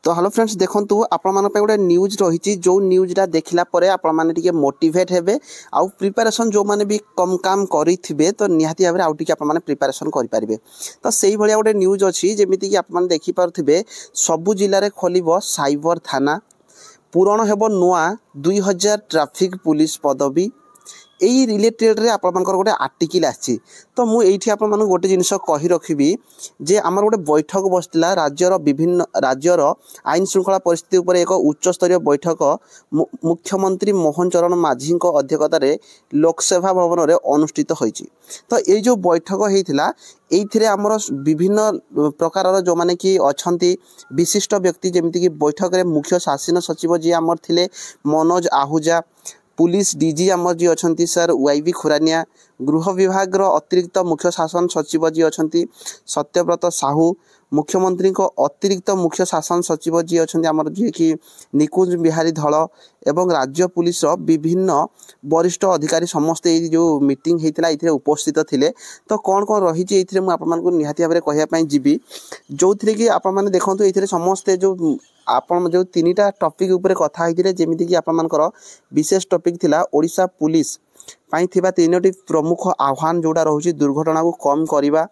तो hello friends देखंतु आपण मान पे गोटे न्यूज रही जो न्यूजटा देखला परे आपण माने टिके मोटिवेट हेबे आउ प्रिपरेशन जो माने भी कम काम करिथिबे तो निहाती भाबरे आउ टिके आपण माने प्रिपरेशन करि परिबे। तो सेही भलिया गोटे न्यूज अछि जेमिति कि आपण माने देखि पारथिबे सबु जिल्ला रे खोलिबो साइबर थाना, पूरण हेबो नुआ 2000 ट्रैफिक पुलिस पदवी। यही रिलेटेड रे आपण मानकर गोटे आर्टिकल आछि। तो मु एठी आपण माने गोटे जिनिस कहि रखिबी जे हमर गोटे बैठक बसतिला राज्यर विभिन्न राज्यर आईन श्रृंखला परिस्थिति उपर एक उच्च स्तरीय बैठक मुख्यमंत्री मोहन चरण माझी को अध्यक्षता रे लोकसेवा भवन रे अनुष्ठित होईची। तो ए जो बैठक हेतिला एथिरे हमर विभिन्न प्रकार जो माने कि अछंती विशिष्ट व्यक्ति जेमिति कि बैठक रे मुख्य शासन सचिव जी हमर थिले मनोज आहूजा, पुलिस डीजी आमर जी अच्छा सर वाईवी खुरानिया, गृह विभाग अतिरिक्त मुख्य शासन सचिव जी अच्छा सत्यव्रत साहू, मुख्यमंत्री को अतिरिक्त मुख्य शासन सचिव जी अच्छा आमर जी कि निकुंज बिहारी धल एवं राज्य पुलिस विभिन्न वरिष्ठ अधिकारी समस्ते जो मीटिंग होता ये उपस्थित थिले। तो कौन कौन रही ये मुझे निहाती भाव में कहवाई जीवी जो थी कि आपने देखो ये समस्ते जो आपण जो तीनटा टॉपिक ऊपर कथा होइतिले जेमिति कि आपण मानकर विशेष टॉपिक थिला ओडिशा पुलिस पाई थिबा तीनोटी प्रमुख आह्वान जोड़ा रहुची दुर्घटना को कम करिबा,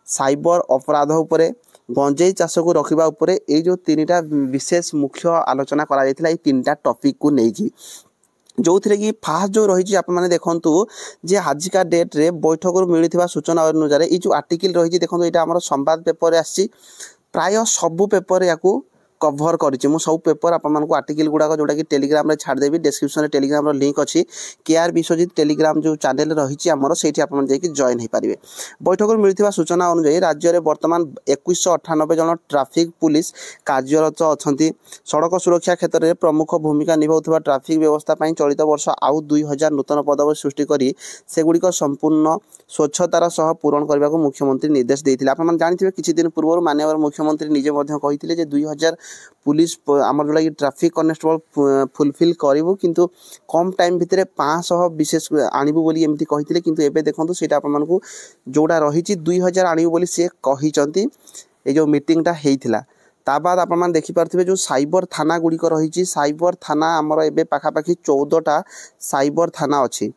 साइबर अपराध उपरे, गंजेई चाष को रखिबा उपरे ए जो तीनटा विशेष मुख्य आलोचना करा जायतिला ए तीनटा टॉपिक को नेकी जो थे कि फास्ट जो रही आपने देखु जे आजिका डेट रे बैठक मिलता सूचना अनुसार ये जो आर्टिकल रही देखो यहाँ आम संवाद पेपर आसी प्राय सबू पेपर या कभर करिछि मु सब पेपर आपण मानको आर्टिकल गुडा जोटा कि टेलीग्राम रे छाड़ देबी डिस्क्रिप्शन रे टेलीग्राम रो लिंक अछि केआर विश्वजीत टेलीग्राम जो चैनल रहिछि हमर सेठी आपण जे कि जॉइन हे परिबे। बैठक रे मिलथिबा सूचना अनुसार राज्य रे वर्तमान 2198 जन ट्रैफिक पुलिस कार्यरत अछंती। सड़क सुरक्षा क्षेत्र रे प्रमुख भूमिका निभाउथबा ट्रैफिक व्यवस्था पई चलित वर्ष आउ 2000 नूतन पदवी सृष्टि करी सेगुडिक संपूर्ण स्वच्छतार सह पूरण करबा को मुख्यमंत्री निर्देश देथिले। आपण जानिथिबे किछि दिन पूर्व माननीय मुख्यमंत्री निजे मध्ये कहिथिले जे 2000 पुलिस आमर जोड़ा कि ट्रैफिक कनेस्टेबल फुलफिल करूँ किंतु कम टाइम भितर 500 विशेष आणबू बोली एमती कही किंतु एबे देखंतु सेटा आपन मानकू जोड़ा रही 2000 आणबू बोली से कहिचंती ए जो मीटिंगटा हेइथिला। ता बाद आपण मान देखि पारथिबे जो साइबर थाना गुडी को रही साइबर थाना आमर एबे पाखापाखि 14टा साइबर थाना अछि।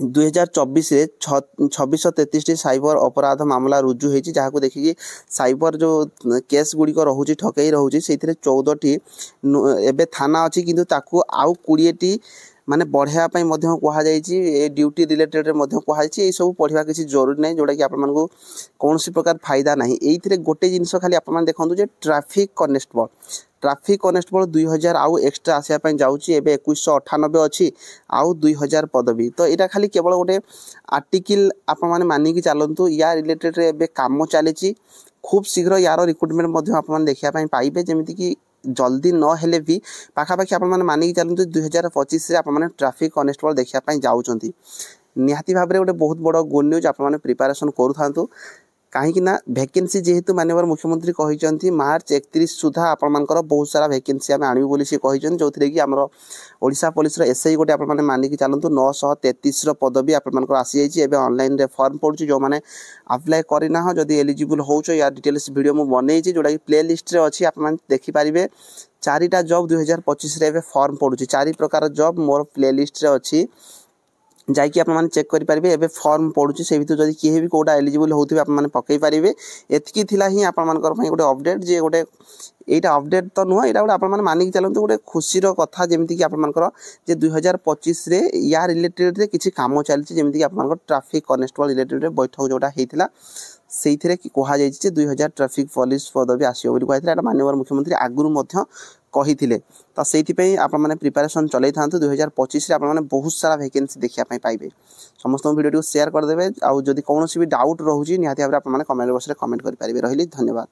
2024 रे 2633 साइबर अपराध मामला रुजु होती जहाँ को देखिए साइबर जो केस गुड़िक रोचे ठकई रोचे से 14 टी एबे थाना अच्छी किंतु ताकू आउ 20 टी माने बढ़ावाई कहुई ड्यूटी रिलेटेड कहुई सब पढ़ा किसी जरूरी ना जोटा कि आपको कौन प्रकार फायदा ना ये गोटे जिनस खाली आप देखो ट्रैफिक कनेस्टेबल 2000 आउ एक्सट्रा आसापी जाऊँगी एवं 2198 अच्छी आउ 2000 पदवी। तो यहाँ खाली केवल गोटे आर्टिकल आपने मानिकी चलतु या रिलेटेड एवं कम चली खूब शीघ्र यार रिक्रुटमेंट आपने देखापी पाइबे जमीती कि जल्दी न हेले भी पाखापाखि आपने मानिकी चलते 2025 आपने ट्रैफिक कनेस्टेबल देखापी जाऊँगी। निहाती भाव में गोटे बहुत बड़ गुड न्यूज आपने प्रिपेरेसन करूँ कहीं ना वैकेंसी जेहेतु माननीय मुख्यमंत्री कहते मार्च 31 सुधा आपर बहुत सारा वैकेंसी आम आणबू बोली सी कहते जो थे कि आमर ओडिशा पुलिस एसआई गोटे आपने मानिकी चलतु 933 पदवी आपर आसी जाइए ऑनलाइन रे फॉर्म पड़ुची जो मैंने अप्लाई करना जदि एलिजिबल हो या डिटेल्स वीडियो मुझे बनई जोटा कि प्ले लिस्ट रे अच्छी आप देखिपारे 4टा जॉब 2025 रे फॉर्म पड़ुची 4 प्रकार जॉब मोर प्ले लिस्ट रे अच्छी जाकि आप चेक करेंगे एवं फॉर्म पड़ुची से भर जब किए भी कौटा एलिजिबल होते आपने पकई पारे एतिकी थिला ही आपर गोटे अपडेट जे गोटे यहाँ अपडेट तो नुह यहाँ गोटे आप मानिक चलते गोटे खुशी कथा जमीती कि आपर 2025 या रिलेटेड किसी कम चलती जमीती आप ट्रैफिक कनेस्टेबल रिलेटेड बैठक जोटा होता से कहुई 2000 ट्रैफिक पुलिस पदवी आसो कहते हैं माननीय मुख्यमंत्री आगुरी कही तो से आपने प्रिपेरेसन चलई था 2025 आपने बहुत सारा वैकेंसी देखापी पाइबे। समस्त वीडियो शेयर करदे आउ जदि कौन भी डाउट रोचे निहाती भाव में कमेंट बॉक्स में कमेंट करेंगे। रही धन्यवाद।